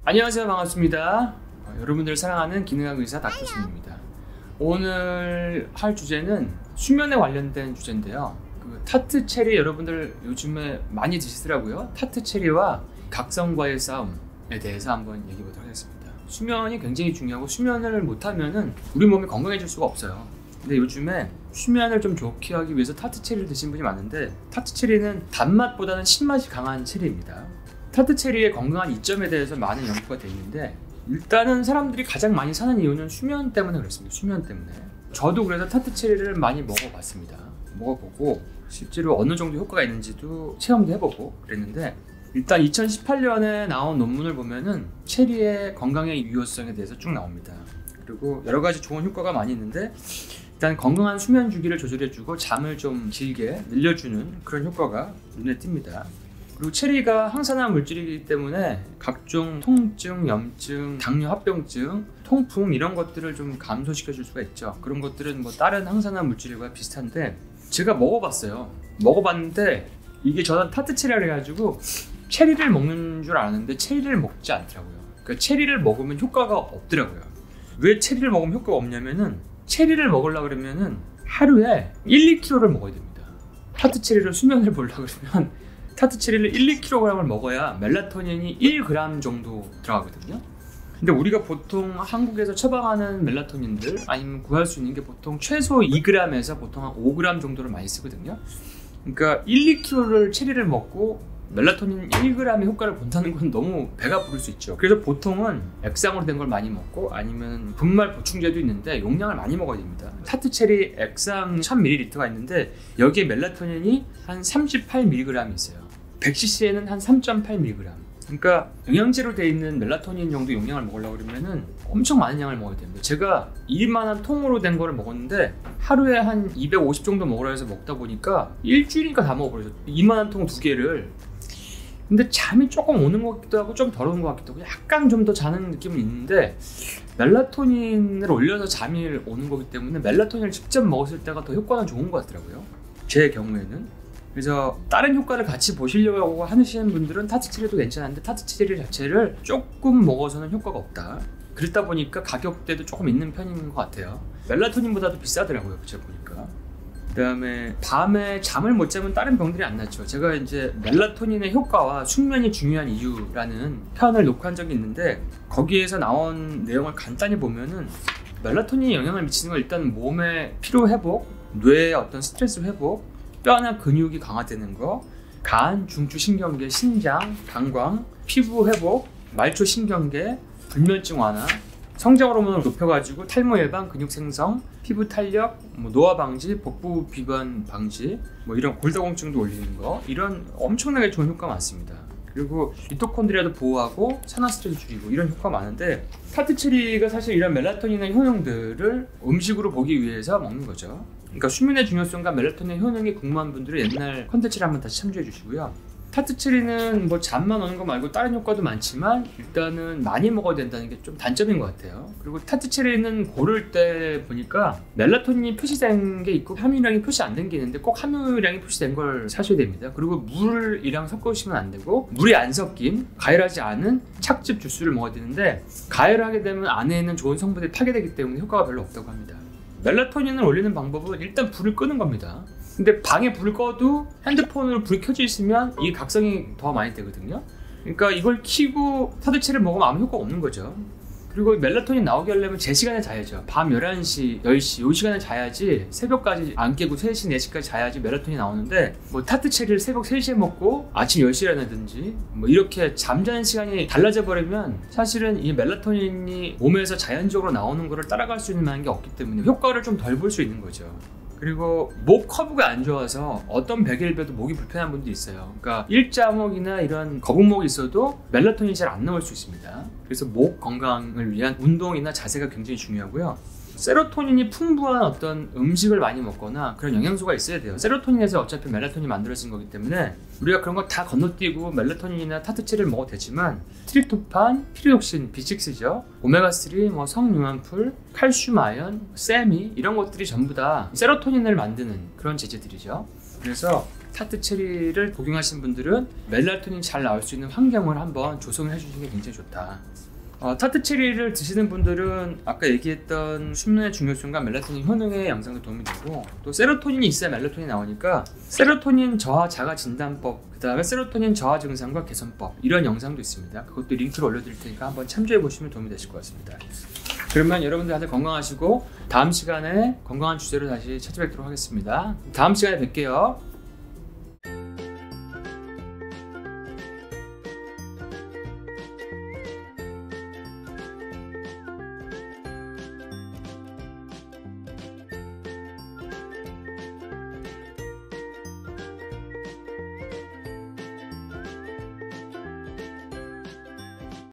안녕하세요, 반갑습니다. 여러분들 사랑하는 기능학 의사 닥터슨입니다. 오늘 할 주제는 수면에 관련된 주제인데요. 타트 체리 여러분들 요즘에 많이 드시더라고요. 타트 체리와 각성과의 싸움에 대해서 한번 얘기해 보도록 하겠습니다. 수면이 굉장히 중요하고, 수면을 못하면은 우리 몸이 건강해질 수가 없어요. 근데 요즘에 수면을 좀 좋게 하기 위해서 타트 체리를 드시는 분이 많은데, 타트 체리는 단맛보다는 신맛이 강한 체리입니다. 타트 체리의 건강한 이점에 대해서 많은 연구가 되어 있는데, 일단은 사람들이 가장 많이 사는 이유는 수면 때문에 그렇습니다. 수면 때문에. 저도 그래서 타트 체리를 많이 먹어봤습니다. 먹어보고 실제로 어느 정도 효과가 있는지도 체험도 해보고 그랬는데, 일단 2018년에 나온 논문을 보면은 체리의 건강의 유효성에 대해서 쭉 나옵니다. 그리고 여러 가지 좋은 효과가 많이 있는데, 일단 건강한 수면 주기를 조절해주고 잠을 좀 길게 늘려주는 그런 효과가 눈에 띕니다. 그리고 체리가 항산화 물질이기 때문에 각종 통증, 염증, 당뇨 합병증, 통풍 이런 것들을 좀 감소시켜 줄 수가 있죠. 그런 것들은 뭐 다른 항산화 물질과 비슷한데, 제가 먹어봤어요. 먹어봤는데 이게 저는 타트 체리라 해가지고 체리를 먹는 줄 아는데 체리를 먹지 않더라고요. 그러니까 체리를 먹으면 효과가 없더라고요. 왜 체리를 먹으면 효과가 없냐면은, 체리를 먹으려고 그러면은 하루에 1, 2kg를 먹어야 됩니다. 타트 체리를 수면을 보려고 그러면 타트 체리를 1, 2kg을 먹어야 멜라토닌이 1g 정도 들어가거든요. 근데 우리가 보통 한국에서 처방하는 멜라토닌들 아니면 구할 수 있는 게 보통 최소 2g에서 보통 한 5g 정도를 많이 쓰거든요. 그러니까 1, 2kg를 체리를 먹고 멜라토닌 1g의 효과를 본다는 건 너무 배가 부를 수 있죠. 그래서 보통은 액상으로 된 걸 많이 먹고, 아니면 분말 보충제도 있는데 용량을 많이 먹어야 됩니다. 타트 체리 액상 1000ml가 있는데 여기에 멜라토닌이 한 38mg이 있어요. 100cc에는 한 3.8mg. 그러니까 영양제로 되어 있는 멜라토닌 정도 용량을 먹으려고 그러면은 엄청 많은 양을 먹어야 됩니다. 제가 이만한 통으로 된 거를 먹었는데 하루에 한 250 정도 먹으라 해서 먹다 보니까 일주일이니까 다 먹어버렸어요. 이만한 통 2개를. 근데 잠이 조금 오는 것 같기도 하고 좀 덜 오는 것 같기도 하고 약간 좀 더 자는 느낌은 있는데, 멜라토닌을 올려서 잠이 오는 거기 때문에 멜라토닌을 직접 먹었을 때가 더 효과는 좋은 것 같더라고요, 제 경우에는. 그래서 다른 효과를 같이 보시려고 하시는 분들은 타트 체리도 괜찮은데, 타트 체리 자체를 조금 먹어서는 효과가 없다. 그렇다 보니까 가격대도 조금 있는 편인 것 같아요. 멜라토닌보다도 비싸더라고요, 제가 보니까. 그 다음에 밤에 잠을 못 자면 다른 병들이 안 낫죠. 제가 이제 멜라토닌의 효과와 숙면이 중요한 이유라는 편을 녹화한 적이 있는데, 거기에서 나온 내용을 간단히 보면은 멜라토닌이 영향을 미치는 건 일단 몸의 피로 회복, 뇌의 어떤 스트레스 회복, 뼈나 근육이 강화되는 거, 간, 중추 신경계, 신장, 방광, 피부 회복, 말초 신경계, 불면증 완화, 성장 호르몬을 높여가지고 탈모 예방, 근육 생성, 피부 탄력, 노화 방지, 복부 비관 방지, 이런 골다공증도 올리는 거, 이런 엄청나게 좋은 효과 많습니다. 그리고 미토콘드리아도 보호하고 산화 스트레스 줄이고 이런 효과가 많은데, 타트 체리가 사실 이런 멜라토닌의 효능들을 음식으로 보기 위해서 먹는 거죠. 그러니까 수면의 중요성과 멜라토닌 효능이 궁금한 분들은 옛날 컨텐츠를 한번 다시 참조해 주시고요. 타트 체리는 잠만 오는 거 말고 다른 효과도 많지만, 일단은 많이 먹어야 된다는 게 좀 단점인 것 같아요. 그리고 타트 체리는 고를 때 보니까 멜라토닌이 표시된 게 있고 함유량이 표시 안 된 게 있는데, 꼭 함유량이 표시된 걸 사셔야 됩니다. 그리고 물이랑 섞으시면 안 되고, 물이 안 섞인 가열하지 않은 착즙 주스를 먹어야 되는데, 가열하게 되면 안에 있는 좋은 성분들이 파괴되기 때문에 효과가 별로 없다고 합니다. 멜라토닌을 올리는 방법은 일단 불을 끄는 겁니다. 근데 방에 불을 꺼도 핸드폰으로 불이 켜져 있으면 이게 각성이 더 많이 되거든요. 그러니까 이걸 켜고 타트 체리를 먹으면 아무 효과가 없는 거죠. 그리고 멜라토닌 나오게 하려면 제 시간에 자야죠. 밤 11시, 10시 이 시간에 자야지, 새벽까지 안 깨고 3시, 4시까지 자야지 멜라토닌이 나오는데, 타트 체리를 새벽 3시에 먹고 아침 10시에 일어나든지 이렇게 잠자는 시간이 달라져 버리면 사실은 이 멜라토닌이 몸에서 자연적으로 나오는 거를 따라갈 수 있는 게 없기 때문에 효과를 좀 덜 볼 수 있는 거죠. 그리고 목 커브가 안 좋아서 어떤 백일배도 목이 불편한 분도 있어요. 그러니까 일자목이나 이런 거북목이 있어도 멜라토닌이 잘 안 나올 수 있습니다. 그래서 목 건강을 위한 운동이나 자세가 굉장히 중요하고요. 세로토닌이 풍부한 어떤 음식을 많이 먹거나 그런 영양소가 있어야 돼요. 세로토닌에서 어차피 멜라토닌이 만들어진 거기 때문에 우리가 그런 거 다 건너뛰고 멜라토닌이나 타트체리를 먹어도 되지만 트립토판, 피리독신, B6죠. 오메가3, 뭐 성융합풀, 칼슘, 아연, 세미 이런 것들이 전부 다 세로토닌을 만드는 그런 재질들이죠. 그래서 타트체리를 복용하시는 분들은 멜라토닌 잘 나올 수 있는 환경을 한번 조성을 해주시는 게 굉장히 좋다. 타트체리를 드시는 분들은 아까 얘기했던 수면의 중요성과 멜라토닌 효능의 영상도 도움이 되고, 또 세로토닌이 있어야 멜라토닌이 나오니까 세로토닌 저하 자가 진단법, 그 다음에 세로토닌 저하 증상과 개선법 이런 영상도 있습니다. 그것도 링크를 올려드릴 테니까 한번 참조해 보시면 도움이 되실 것 같습니다. 그러면 여러분들 다들 건강하시고 다음 시간에 건강한 주제로 다시 찾아뵙도록 하겠습니다. 다음 시간에 뵐게요.